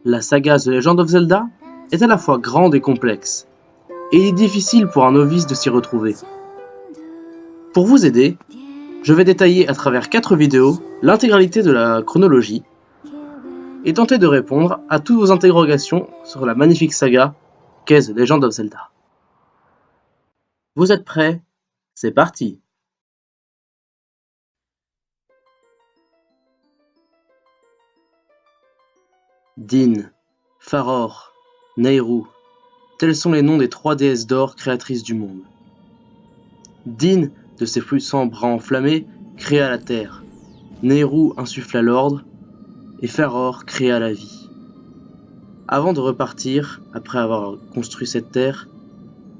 La saga The Legend of Zelda est à la fois grande et complexe, et il est difficile pour un novice de s'y retrouver. Pour vous aider, je vais détailler à travers 4 vidéos l'intégralité de la chronologie et tenter de répondre à toutes vos interrogations sur la magnifique saga qu'est The Legend of Zelda. Vous êtes prêts? C'est parti! Din, Farore, Nayru, tels sont les noms des 3 déesses d'or créatrices du monde. Din, de ses puissants bras enflammés, créa la terre. Nayru insuffla l'ordre, et Farore créa la vie. Avant de repartir, après avoir construit cette terre,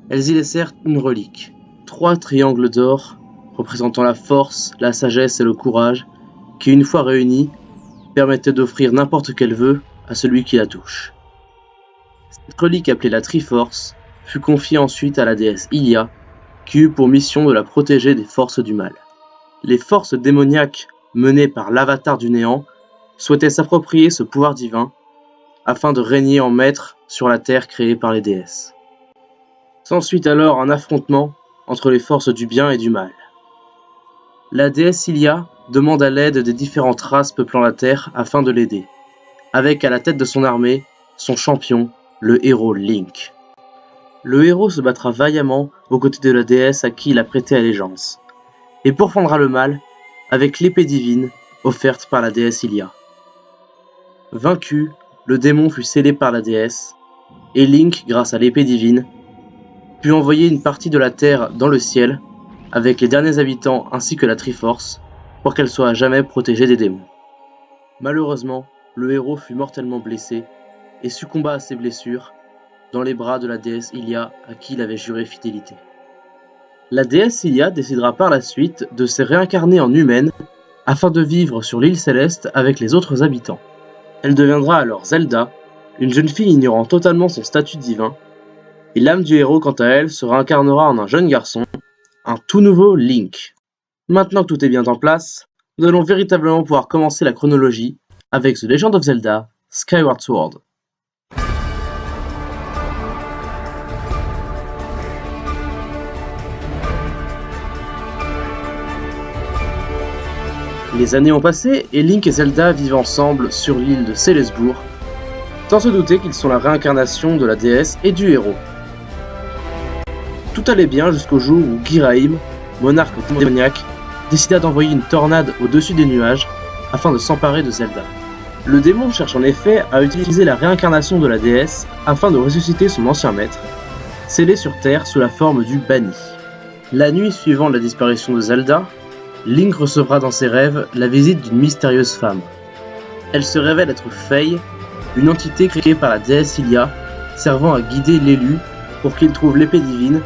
elles y laissèrent une relique, 3 triangles d'or, représentant la force, la sagesse et le courage, qui une fois réunis, permettaient d'offrir n'importe quel vœu à celui qui la touche. Cette relique appelée la Triforce fut confiée ensuite à la déesse Hylia, qui eut pour mission de la protéger des forces du mal. Les forces démoniaques menées par l'avatar du néant souhaitaient s'approprier ce pouvoir divin afin de régner en maître sur la terre créée par les déesses. S'ensuit alors un affrontement entre les forces du bien et du mal. La déesse Hylia demande à l'aide des différentes races peuplant la terre afin de l'aider, avec à la tête de son armée, son champion, le héros Link. Le héros se battra vaillamment aux côtés de la déesse à qui il a prêté allégeance, et pourfendra le mal avec l'épée divine offerte par la déesse Hylia. Vaincu, le démon fut scellé par la déesse, et Link, grâce à l'épée divine, put envoyer une partie de la terre dans le ciel, avec les derniers habitants ainsi que la Triforce, pour qu'elle soit à jamais protégée des démons. Malheureusement, le héros fut mortellement blessé, et succomba à ses blessures, dans les bras de la déesse Hylia à qui il avait juré fidélité. La déesse Hylia décidera par la suite de se réincarner en humaine afin de vivre sur l'île céleste avec les autres habitants. Elle deviendra alors Zelda, une jeune fille ignorant totalement son statut divin, et l'âme du héros quant à elle se réincarnera en un jeune garçon, un tout nouveau Link. Maintenant que tout est bien en place, nous allons véritablement pouvoir commencer la chronologie avec The Legend of Zelda Skyward Sword. Les années ont passé et Link et Zelda vivent ensemble sur l'île de Célesbourg, sans se douter qu'ils sont la réincarnation de la déesse et du héros. Tout allait bien jusqu'au jour où Ghirahim, monarque démoniaque, décida d'envoyer une tornade au-dessus des nuages afin de s'emparer de Zelda. Le démon cherche en effet à utiliser la réincarnation de la déesse afin de ressusciter son ancien maître, scellé sur Terre sous la forme du banni. La nuit suivant la disparition de Zelda, Link recevra dans ses rêves la visite d'une mystérieuse femme. Elle se révèle être Faye, une entité créée par la déesse Hylia, servant à guider l'élu pour qu'il trouve l'épée divine,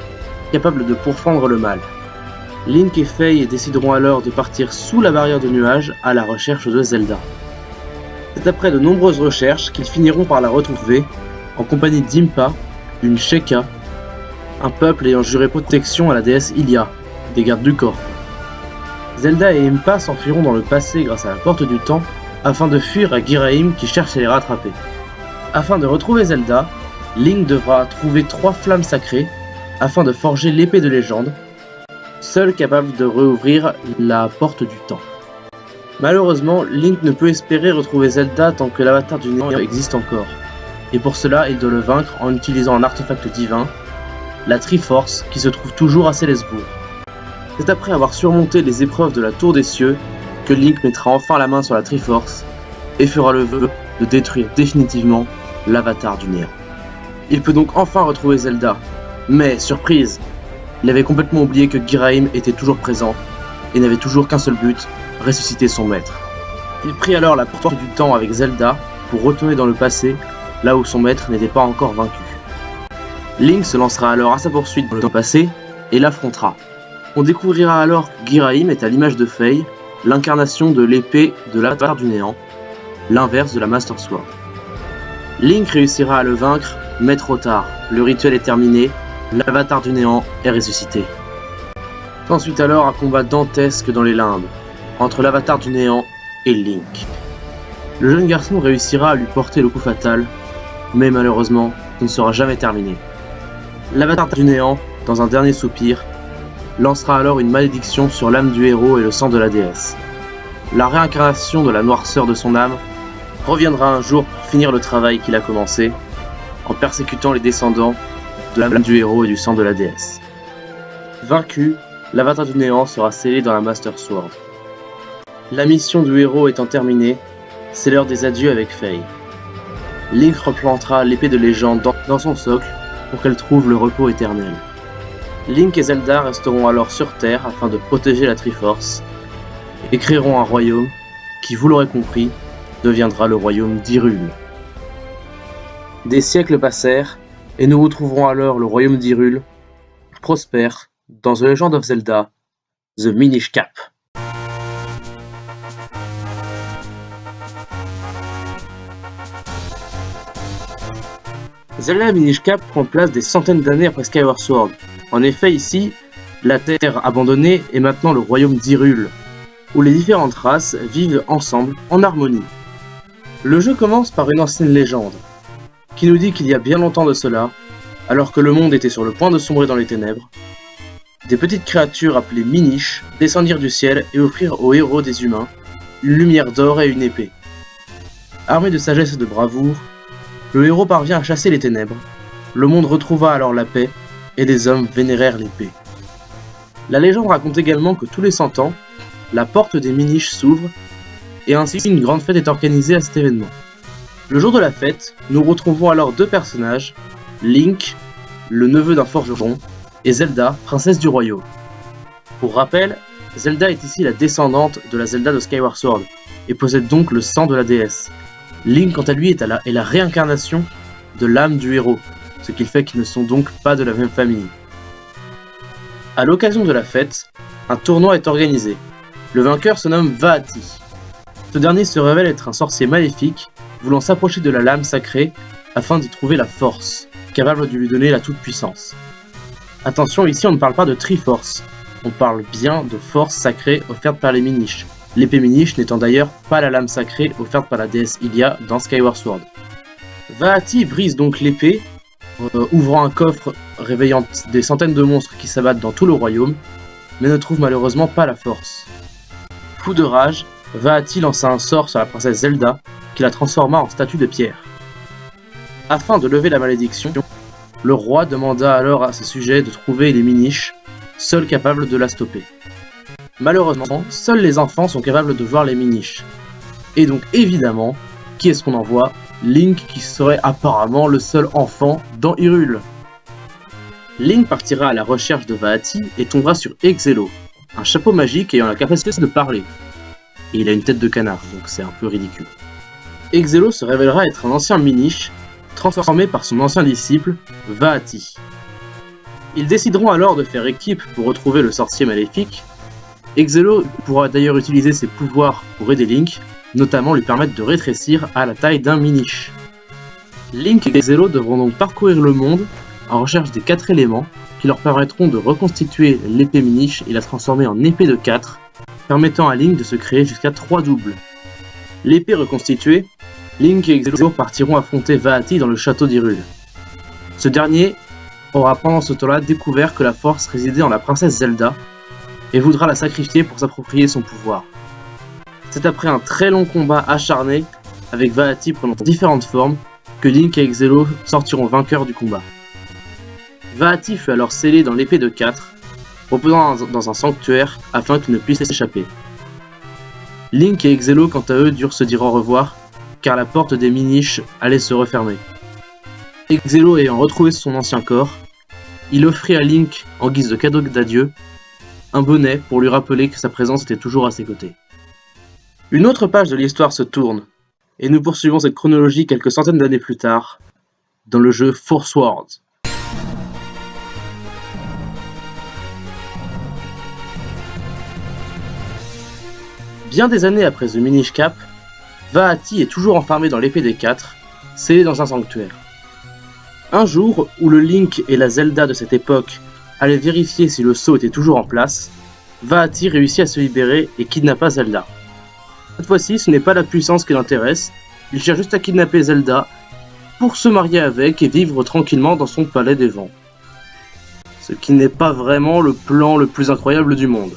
capable de pourfendre le mal. Link et Faye décideront alors de partir sous la barrière de nuages à la recherche de Zelda. C'est après de nombreuses recherches qu'ils finiront par la retrouver, en compagnie d'Impa, une Sheikah, un peuple ayant juré protection à la déesse Hylia, des gardes du corps. Zelda et Impa s'enfuiront dans le passé grâce à la porte du temps, afin de fuir à Ghirahim qui cherche à les rattraper. Afin de retrouver Zelda, Link devra trouver 3 flammes sacrées, afin de forger l'épée de légende, seule capable de rouvrir la porte du temps. Malheureusement, Link ne peut espérer retrouver Zelda tant que l'avatar du néant existe encore, et pour cela il doit le vaincre en utilisant un artefact divin, la Triforce, qui se trouve toujours à Célesbourg. C'est après avoir surmonté les épreuves de la Tour des Cieux que Link mettra enfin la main sur la Triforce et fera le vœu de détruire définitivement l'avatar du néant. Il peut donc enfin retrouver Zelda, mais surprise, il avait complètement oublié que Ghirahim était toujours présent et n'avait toujours qu'un seul but, ressusciter son maître. Il prit alors la porte du temps avec Zelda pour retourner dans le passé, là où son maître n'était pas encore vaincu. Link se lancera alors à sa poursuite dans le temps passé et l'affrontera. On découvrira alors que Ghirahim est à l'image de Faye, l'incarnation de l'épée de l'avatar du néant, l'inverse de la Master Sword. Link réussira à le vaincre, mais trop tard, le rituel est terminé, l'avatar du néant est ressuscité. S'ensuit alors un combat dantesque dans les limbes, entre l'avatar du néant et Link. Le jeune garçon réussira à lui porter le coup fatal, mais malheureusement, ce ne sera jamais terminé. L'avatar du néant, dans un dernier soupir, lancera alors une malédiction sur l'âme du héros et le sang de la déesse. La réincarnation de la noirceur de son âme reviendra un jour pour finir le travail qu'il a commencé, en persécutant les descendants de l'âme du héros et du sang de la déesse. Vaincu, l'avatar du néant sera scellé dans la Master Sword. La mission du héros étant terminée, c'est l'heure des adieux avec Faye. Link replantera l'épée de légende dans son socle pour qu'elle trouve le repos éternel. Link et Zelda resteront alors sur Terre afin de protéger la Triforce et créeront un royaume qui, vous l'aurez compris, deviendra le royaume d'Hyrule. Des siècles passèrent et nous retrouverons alors le royaume d'Hyrule prospère dans The Legend of Zelda, The Minish Cap. Zelda Minish Cap prend place des centaines d'années après Skyward Sword. En effet, ici, la Terre abandonnée est maintenant le royaume d'Hyrule, où les différentes races vivent ensemble en harmonie. Le jeu commence par une ancienne légende, qui nous dit qu'il y a bien longtemps de cela, alors que le monde était sur le point de sombrer dans les ténèbres, des petites créatures appelées Minish descendirent du ciel et offrirent aux héros des humains une lumière d'or et une épée. Armé de sagesse et de bravoure, le héros parvient à chasser les ténèbres, le monde retrouva alors la paix, et les hommes vénérèrent l'épée. La légende raconte également que tous les 100 ans, la porte des Minish s'ouvre, et ainsi une grande fête est organisée à cet événement. Le jour de la fête, nous retrouvons alors deux personnages, Link, le neveu d'un forgeron, et Zelda, princesse du royaume. Pour rappel, Zelda est ici la descendante de la Zelda de Skyward Sword, et possède donc le sang de la déesse. Link, quant à lui, est la réincarnation de l'âme du héros, ce qui fait qu'ils ne sont donc pas de la même famille. À l'occasion de la fête, un tournoi est organisé. Le vainqueur se nomme Vaati. Ce dernier se révèle être un sorcier maléfique, voulant s'approcher de la lame sacrée afin d'y trouver la force, capable de lui donner la toute-puissance. Attention, ici on ne parle pas de Triforce, on parle bien de force sacrée offerte par les Minish. L'épée Minish n'étant d'ailleurs pas la lame sacrée offerte par la déesse Hylia dans Skyward Sword. Vaati brise donc l'épée, ouvrant un coffre réveillant des centaines de monstres qui s'abattent dans tout le royaume, mais ne trouve malheureusement pas la force. Fou de rage, Vaati lança un sort sur la princesse Zelda qui la transforma en statue de pierre. Afin de lever la malédiction, le roi demanda alors à ses sujets de trouver les Minish, seuls capables de la stopper. Malheureusement, seuls les enfants sont capables de voir les Minish. Et donc évidemment, qui est-ce qu'on envoie ? Link, qui serait apparemment le seul enfant dans Hyrule. Link partira à la recherche de Vaati et tombera sur Exelo, un chapeau magique ayant la capacité de parler. Et il a une tête de canard, donc c'est un peu ridicule. Exelo se révélera être un ancien Minish, transformé par son ancien disciple, Vaati. Ils décideront alors de faire équipe pour retrouver le sorcier maléfique. Exelo pourra d'ailleurs utiliser ses pouvoirs pour aider Link, notamment lui permettre de rétrécir à la taille d'un Minish. Link et Exelo devront donc parcourir le monde en recherche des 4 éléments qui leur permettront de reconstituer l'épée Minish et la transformer en épée de 4, permettant à Link de se créer jusqu'à 3 doubles. L'épée reconstituée, Link et Exelo partiront affronter Vaati dans le château d'Hyrule. Ce dernier aura pendant ce temps-là découvert que la force résidait en la princesse Zelda et voudra la sacrifier pour s'approprier son pouvoir. C'est après un très long combat acharné, avec Vaati prenant différentes formes, que Link et Exelo sortiront vainqueurs du combat. Vaati fut alors scellé dans l'épée de 4, reposant dans un sanctuaire afin qu'il ne puisse s'échapper. Link et Exelo quant à eux durent se dire au revoir, car la porte des Minish allait se refermer. Exelo ayant retrouvé son ancien corps, il offrit à Link, en guise de cadeau d'adieu, un bonnet pour lui rappeler que sa présence était toujours à ses côtés. Une autre page de l'histoire se tourne, et nous poursuivons cette chronologie quelques centaines d'années plus tard, dans le jeu Four Swords. Bien des années après The Minish Cap, Vaati est toujours enfermé dans l'épée des 4, scellé dans un sanctuaire. Un jour, où le Link et la Zelda de cette époque allaient vérifier si le sceau était toujours en place, Vaati réussit à se libérer et kidnappa Zelda. Cette fois-ci, ce n'est pas la puissance qui l'intéresse, il cherche juste à kidnapper Zelda pour se marier avec et vivre tranquillement dans son palais des vents. Ce qui n'est pas vraiment le plan le plus incroyable du monde.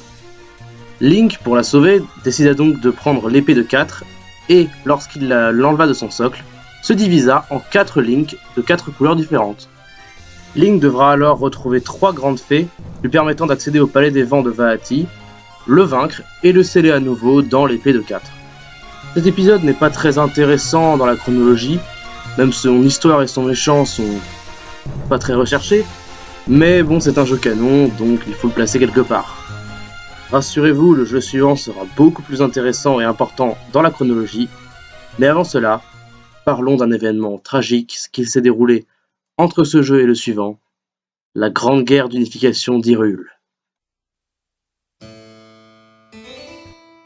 Link, pour la sauver, décida donc de prendre l'épée de 4 et, lorsqu'il l'enleva de son socle, se divisa en 4 Link de 4 couleurs différentes. Link devra alors retrouver 3 grandes fées lui permettant d'accéder au palais des vents de Vaati, le vaincre et le sceller à nouveau dans l'épée de 4. Cet épisode n'est pas très intéressant dans la chronologie, même si son histoire et son méchant sont pas très recherchés, mais bon, c'est un jeu canon, donc il faut le placer quelque part. Rassurez-vous, le jeu suivant sera beaucoup plus intéressant et important dans la chronologie, mais avant cela, parlons d'un événement tragique qui s'est déroulé entre ce jeu et le suivant, la Grande Guerre d'unification d'Hyrule.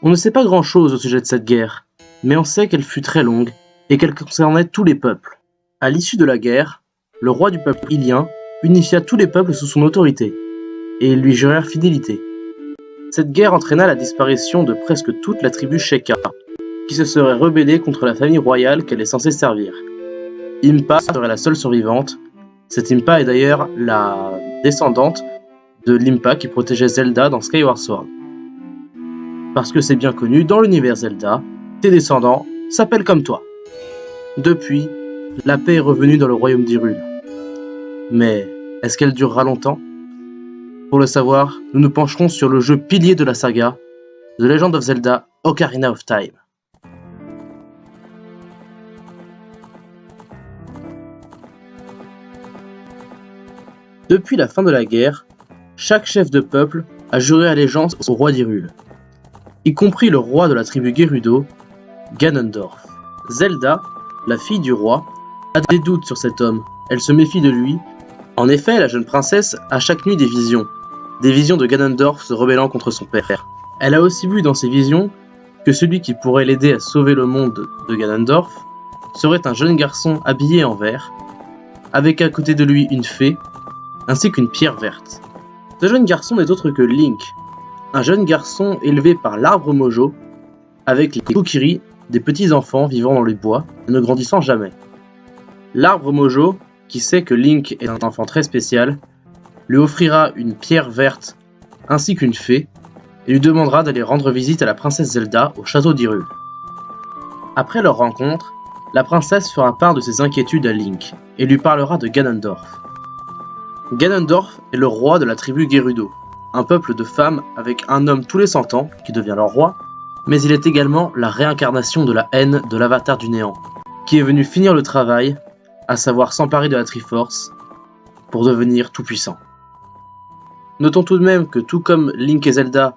On ne sait pas grand-chose au sujet de cette guerre, mais on sait qu'elle fut très longue et qu'elle concernait tous les peuples. À l'issue de la guerre, le roi du peuple Hylien unifia tous les peuples sous son autorité, et ils lui jurèrent fidélité. Cette guerre entraîna la disparition de presque toute la tribu Sheikah, qui se serait rebellée contre la famille royale qu'elle est censée servir. Impa serait la seule survivante. Cette Impa est d'ailleurs la descendante de l'Impa qui protégeait Zelda dans Skyward Sword. Parce que c'est bien connu, dans l'univers Zelda, tes descendants s'appellent comme toi. Depuis, la paix est revenue dans le royaume d'Hyrule. Mais est-ce qu'elle durera longtemps ? Pour le savoir, nous nous pencherons sur le jeu pilier de la saga, The Legend of Zelda Ocarina of Time. Depuis la fin de la guerre, chaque chef de peuple a juré allégeance au roi d'Hyrule, y compris le roi de la tribu Gerudo, Ganondorf. Zelda, la fille du roi, a des doutes sur cet homme, elle se méfie de lui. En effet, la jeune princesse a chaque nuit des visions de Ganondorf se rebellant contre son père. Elle a aussi vu dans ses visions que celui qui pourrait l'aider à sauver le monde de Ganondorf serait un jeune garçon habillé en vert, avec à côté de lui une fée, ainsi qu'une pierre verte. Ce jeune garçon n'est autre que Link, un jeune garçon élevé par l'arbre Mojo, avec les Kokiri, des petits enfants vivant dans les bois et ne grandissant jamais. L'arbre Mojo, qui sait que Link est un enfant très spécial, lui offrira une pierre verte ainsi qu'une fée, et lui demandera d'aller rendre visite à la princesse Zelda au château d'Hyrule. Après leur rencontre, la princesse fera part de ses inquiétudes à Link, et lui parlera de Ganondorf. Ganondorf est le roi de la tribu Gerudo, un peuple de femmes avec un homme tous les 100 ans qui devient leur roi, mais il est également la réincarnation de la haine de l'avatar du néant, qui est venu finir le travail, à savoir s'emparer de la Triforce, pour devenir tout puissant. Notons tout de même que tout comme Link et Zelda,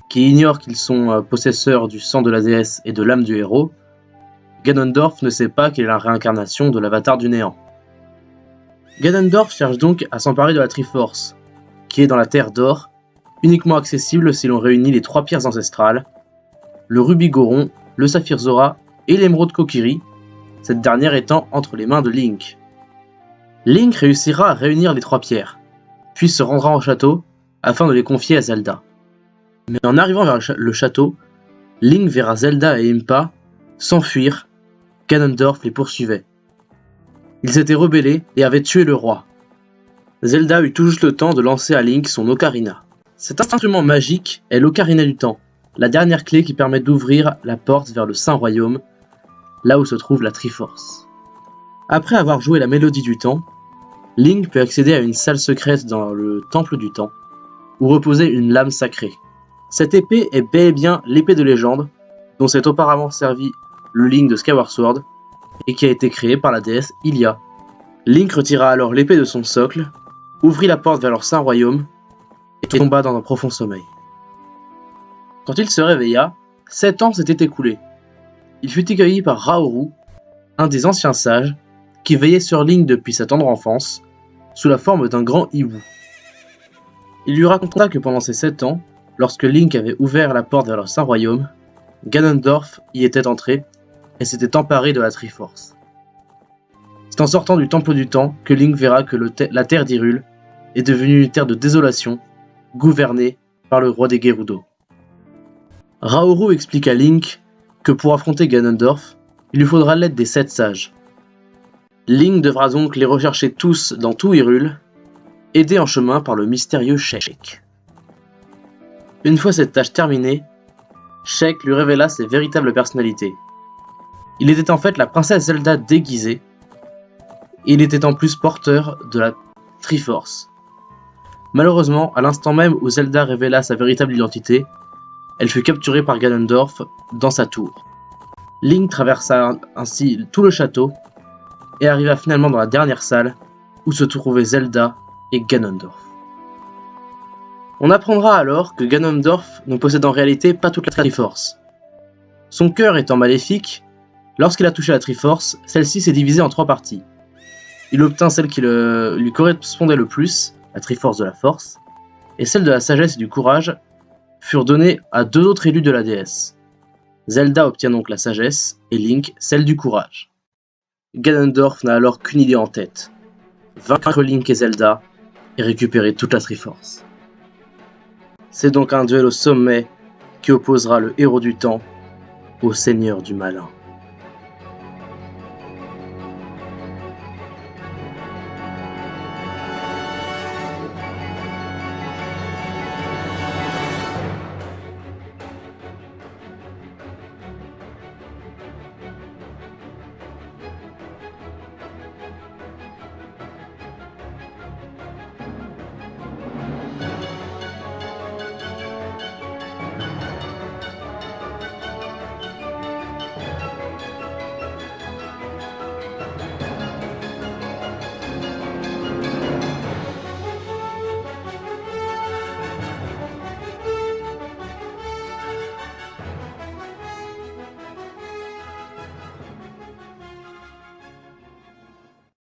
qui ignorent qu'ils sont possesseurs du sang de la déesse et de l'âme du héros, Ganondorf ne sait pas qu'il est la réincarnation de l'avatar du néant. Ganondorf cherche donc à s'emparer de la Triforce, qui est dans la Terre d'Or, uniquement accessible si l'on réunit les 3 pierres ancestrales, le rubis Goron, le saphir Zora et l'émeraude Kokiri, cette dernière étant entre les mains de Link. Link réussira à réunir les 3 pierres, puis se rendra au château afin de les confier à Zelda. Mais en arrivant vers le château, Link verra Zelda et Impa s'enfuir. Ganondorf les poursuivait. Ils s'étaient rebellés et avaient tué le roi. Zelda eut tout juste le temps de lancer à Link son ocarina. Cet instrument magique est l'ocarina du temps, la dernière clé qui permet d'ouvrir la porte vers le Saint Royaume, là où se trouve la Triforce. Après avoir joué la mélodie du temps, Link peut accéder à une salle secrète dans le Temple du Temps, où reposait une lame sacrée. Cette épée est bel et bien l'épée de légende, dont s'est auparavant servi le Link de Skyward Sword, et qui a été créée par la déesse Hylia. Link retira alors l'épée de son socle, ouvrit la porte vers leur Saint Royaume, et tomba dans un profond sommeil. Quand il se réveilla, 7 ans s'étaient écoulés. Il fut accueilli par Raoru, un des anciens sages, qui veillait sur Link depuis sa tendre enfance, sous la forme d'un grand hibou. Il lui raconta que pendant ces 7 ans, lorsque Link avait ouvert la porte vers leur Saint Royaume, Ganondorf y était entré et s'était emparé de la Triforce. C'est en sortant du Temple du Temps que Link verra que la terre d'Hyrule est devenue une terre de désolation, gouvernée par le roi des Gerudo. Raoru explique à Link que pour affronter Ganondorf, il lui faudra l'aide des 7 sages. Link devra donc les rechercher tous dans tout Hyrule, aidé en chemin par le mystérieux Sheik. Une fois cette tâche terminée, Sheik lui révéla ses véritables personnalités. Il était en fait la princesse Zelda déguisée, et il était en plus porteur de la Triforce. Malheureusement, à l'instant même où Zelda révéla sa véritable identité, elle fut capturée par Ganondorf dans sa tour. Link traversa ainsi tout le château et arriva finalement dans la dernière salle où se trouvaient Zelda et Ganondorf. On apprendra alors que Ganondorf ne possède en réalité pas toute la Triforce. Son cœur étant maléfique, lorsqu'il a touché la Triforce, celle-ci s'est divisée en 3 parties. Il obtint celle qui lui correspondait le plus, la Triforce de la Force, et celle de la Sagesse et du Courage furent données à 2 autres élus de la déesse. Zelda obtient donc la Sagesse et Link celle du Courage. Ganondorf n'a alors qu'une idée en tête, vaincre Link et Zelda et récupérer toute la Triforce. C'est donc un duel au sommet qui opposera le héros du temps au seigneur du malin.